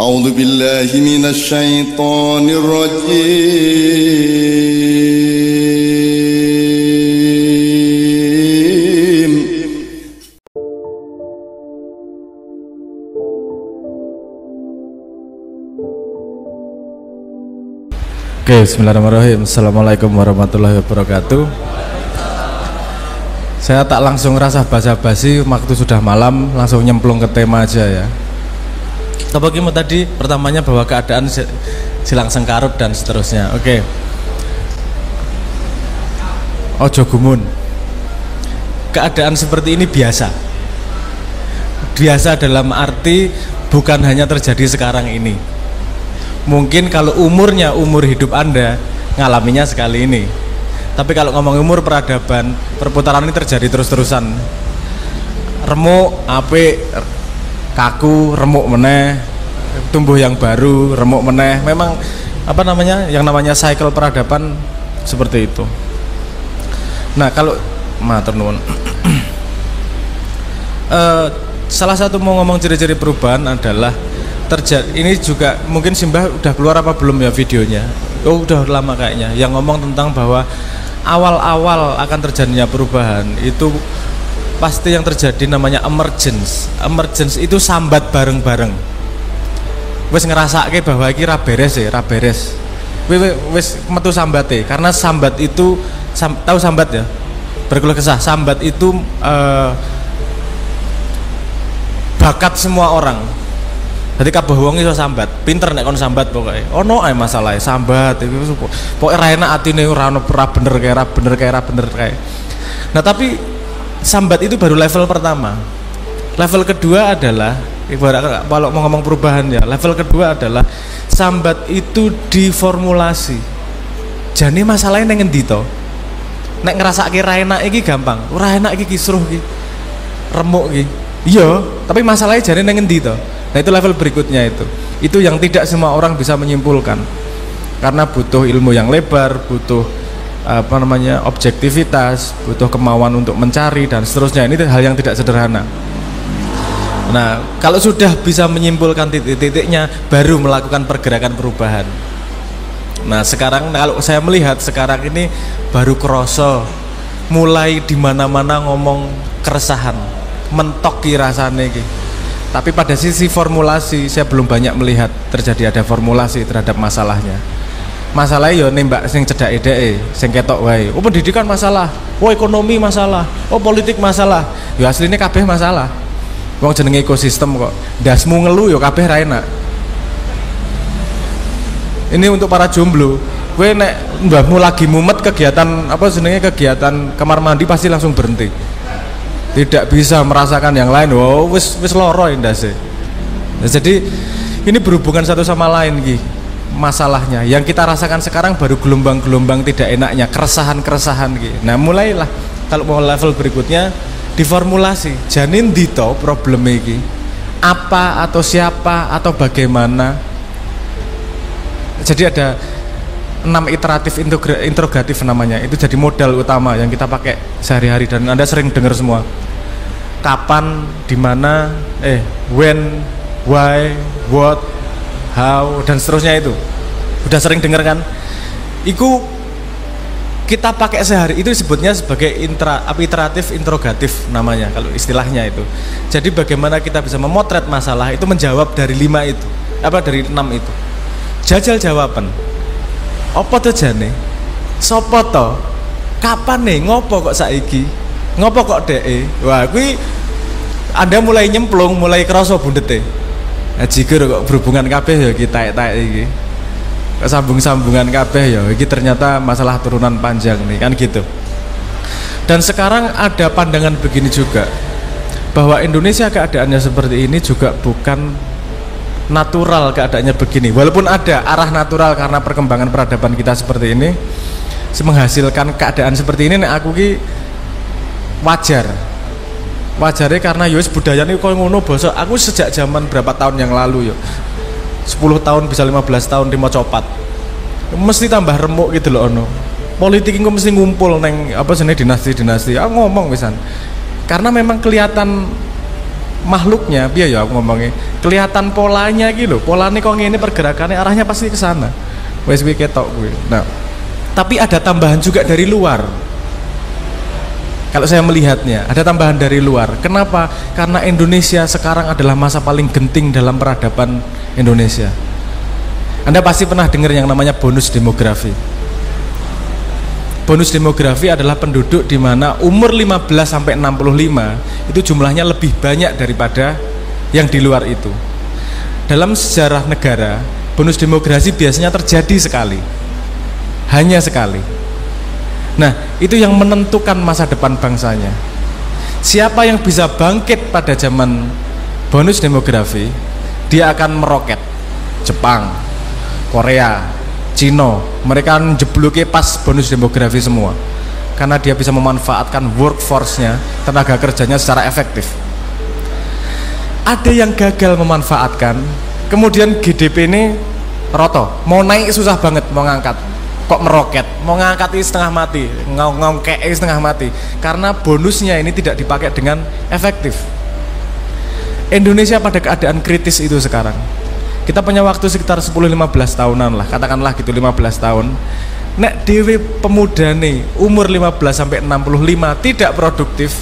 أعوذ بالله من الشيطان الرجيم. Oke, bismillahirrahmanirrahim. Assalamualaikum warahmatullahi wabarakatuh. Saya tak langsung rasa basa-basi, waktu sudah malam, langsung nyemplung ke tema aja ya. Topiknya tadi pertamanya bahwa keadaan silang sengkarut dan seterusnya. Oke. Ojo gumun. Keadaan seperti ini biasa. Biasa dalam arti bukan hanya terjadi sekarang ini. Mungkin kalau umur hidup Anda ngalaminya sekali ini. Tapi kalau ngomong umur peradaban, perputaran ini terjadi terus-terusan. Remuk, apik, kaku, remuk meneh, tumbuh yang baru, remuk meneh. Memang yang namanya cycle peradaban seperti itu. Nah, kalau matur nuwun. Salah satu mau ngomong ciri-ciri perubahan adalah terjadi. Ini juga mungkin Simbah udah keluar apa belum ya videonya? Oh, udah lama kayaknya. Yang ngomong tentang bahwa awal-awal akan terjadinya perubahan itu pasti yang terjadi namanya emergence. Emergence itu sambat bareng-bareng. Wes ngerasake bahwa iki ra beres ya, ra beres. Wes metu sambate, karena sambat itu tahu sambat ya? Berkeluh kesah. Sambat itu bakat semua orang. Jadi kabeh wong iso sambat, pinter nek kon sambat pokoke. Ono ae masalahe sambat iku pokoke ra enak atine ora bener kae. Nah, tapi sambat itu baru level pertama. Level kedua adalah ibarat kalau mau ngomong perubahan ya, level kedua adalah sambat itu diformulasi. Jane masalahe ning endi to? Nek ngrasake ra enak iki gampang. Ora enak iki kisruh iki. Remuk iki. Iya, tapi masalahnya jane ning endi to? Nah, itu level berikutnya itu. Itu yang tidak semua orang bisa menyimpulkan. Karena butuh ilmu yang lebar, butuh objektivitas, butuh kemauan untuk mencari dan seterusnya. Ini hal yang tidak sederhana. Nah, kalau sudah bisa menyimpulkan titik-titiknya, baru melakukan pergerakan perubahan. Nah, sekarang kalau saya melihat sekarang ini baru kroso, mulai di mana-mana ngomong keresahan, mentok ki rasane iki. Tapi pada sisi formulasi saya belum banyak melihat terjadi ada formulasi terhadap masalahnya. Masalahnya ya nembak sing cedake dheke, sing ketok wae. Oh, pendidikan masalah, oh ekonomi masalah, oh politik masalah. Ya asline kabeh masalah. Wong jenenge ekosistem kok. Ndasmu ngelu ya kabeh ra enak. Ini untuk para jomblo. Kowe nek mbahmu lagi mumet kegiatan kegiatan kamar mandi pasti langsung berhenti. Tidak bisa merasakan yang lain. Oh, wis loro ndase. Nah, jadi ini berhubungan satu sama lain iki masalahnya. Yang kita rasakan sekarang baru gelombang-gelombang tidak enaknya, keresahan-keresahan iki. Nah, mulailah kalau mau level berikutnya diformulasi. Janin dito problem iki. Apa atau siapa atau bagaimana? Jadi ada 6 iteratif interrogatif namanya. Itu jadi modal utama yang kita pakai sehari-hari dan Anda sering dengar semua. Kapan, di mana, when, why, what, how dan seterusnya itu. Udah sering dengar kan? Itu kita pakai sehari, itu disebutnya sebagai iteratif interrogatif namanya kalau istilahnya itu. Jadi bagaimana kita bisa memotret masalah itu menjawab dari 5 itu. Dari 6 itu. Jajal jawaban. Apa tuh jane? Sopo to? Kapan nih? Ngopo kok saiki? Ngopo kok deke? Wah, kuwi Anda mulai nyemplung, mulai kerasa bundete. Nah, jigur kok berhubungan kabeh ya kita taek iki. Sambung-sambungan kabeh ya iki ternyata masalah turunan panjang nih kan gitu. Dan sekarang ada pandangan begini juga bahwa Indonesia keadaannya seperti ini juga bukan natural keadaannya begini. Walaupun ada arah natural karena perkembangan peradaban kita seperti ini menghasilkan keadaan seperti ini, nek aku ki wajarnya karena yowis budaya ini kok ngono bosok. Aku sejak zaman berapa tahun yang lalu 10 tahun bisa 15 tahun di mau copat mesti tambah remuk gitu loh ono. Politik itu mesti ngumpul neng dinasti-dinasti. Aku ngomong misan karena memang kelihatan makhluknya biar ya aku ngomongnya kelihatan polanya gitu, polanya kok ini pergerakannya arahnya pasti ke sana. Wes ketok gue. Nah, tapi ada tambahan juga dari luar. Kalau saya melihatnya, ada tambahan dari luar. Kenapa? Karena Indonesia sekarang adalah masa paling genting dalam peradaban Indonesia. Anda pasti pernah dengar yang namanya bonus demografi. Bonus demografi adalah penduduk di mana umur 15 sampai 65 itu jumlahnya lebih banyak daripada yang di luar itu. Dalam sejarah negara, bonus demografi biasanya terjadi sekali. Hanya sekali. Nah, itu yang menentukan masa depan bangsanya. Siapa yang bisa bangkit pada zaman bonus demografi, dia akan meroket. Jepang, Korea, Cina, mereka jebluke pas bonus demografi semua. Karena dia bisa memanfaatkan workforce-nya, tenaga kerjanya secara efektif. Ada yang gagal memanfaatkan, kemudian GDP ini roto, mau naik susah banget, mau ngangkat kok meroket, mau ngangkat setengah mati, ngongkek setengah mati, karena bonusnya ini tidak dipakai dengan efektif. Indonesia pada keadaan kritis itu sekarang. Kita punya waktu sekitar 10-15 tahunan lah, katakanlah gitu 15 tahun. Nek dewe pemuda nih umur 15 sampai 65 tidak produktif,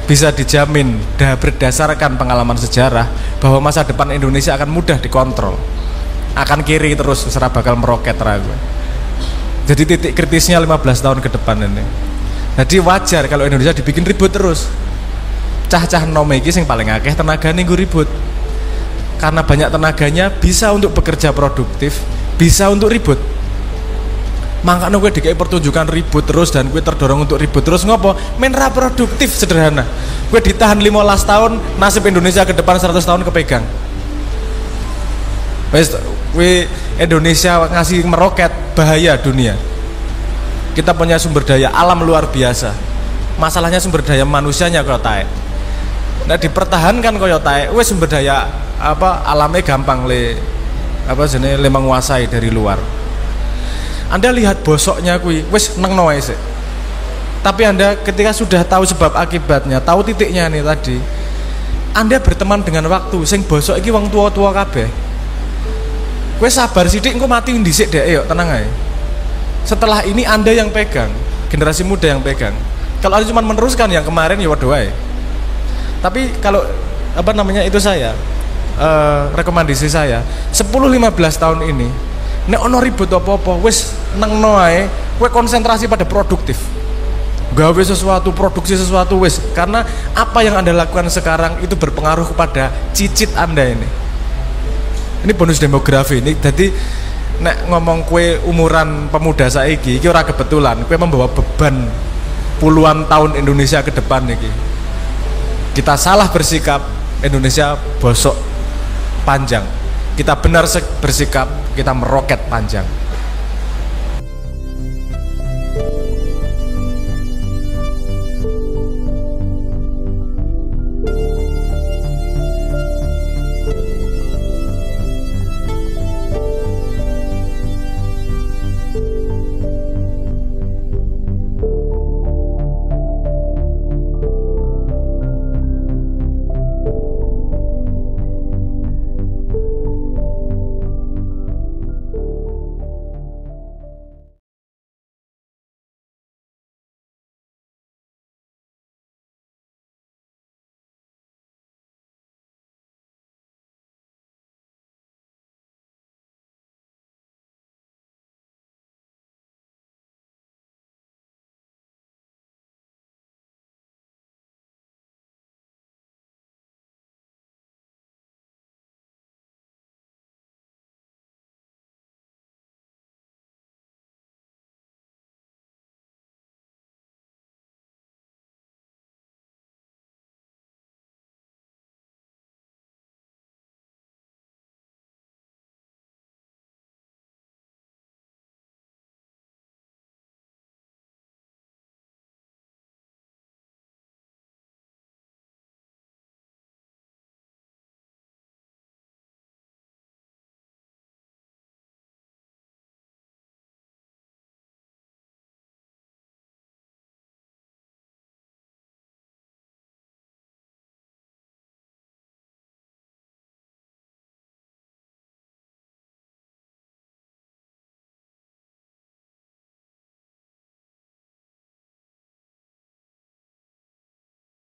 bisa dijamin berdasarkan pengalaman sejarah bahwa masa depan Indonesia akan mudah dikontrol, akan kiri terus, serah bakal meroket ragu. Jadi titik kritisnya 15 tahun ke depan ini. Jadi wajar kalau Indonesia dibikin ribut terus. Cah-cah nom iki sing paling akeh tenagane nggo ribut. Karena banyak tenaganya bisa untuk bekerja produktif, bisa untuk ribut. Makanya gue dikai pertunjukan ribut terus dan gue terdorong untuk ribut terus ngopo? Men ra produktif sederhana. Gue ditahan 15 tahun, nasib Indonesia ke depan 100 tahun kepegang. Wes we Indonesia ngasih meroket, bahaya dunia. Kita punya sumber daya alam luar biasa. Masalahnya sumber daya manusianya kaya taek. Nah dipertahankan kaya taek, wes sumber daya apa alamnya gampang le menguasai dari luar. Anda lihat bosoknya kui, wes neng noe sih. Tapi Anda ketika sudah tahu sebab akibatnya, tahu titiknya nih tadi, Anda berteman dengan waktu. Sing bosok iki wong tua-tua kabeh. Gue sabar sidik, gue mati dhisik deh, yuk tenang aja. Setelah ini Anda yang pegang, generasi muda yang pegang. Kalau Anda cuma meneruskan yang kemarin ya waduh aja. Tapi kalau apa namanya itu saya rekomendasi saya 10-15 tahun ini, nek ono ribut apa-apa, wes neng noae, gue konsentrasi pada produktif. Gawe sesuatu, produksi sesuatu wes. Karena apa yang Anda lakukan sekarang itu berpengaruh kepada cicit Anda ini. Ini bonus demografi ini, jadi nek ngomong kue umuran pemuda saiki, iki ora kebetulan, kue membawa beban puluhan tahun Indonesia ke depan iki. Kita salah bersikap, Indonesia bosok panjang. Kita benar bersikap, kita meroket panjang.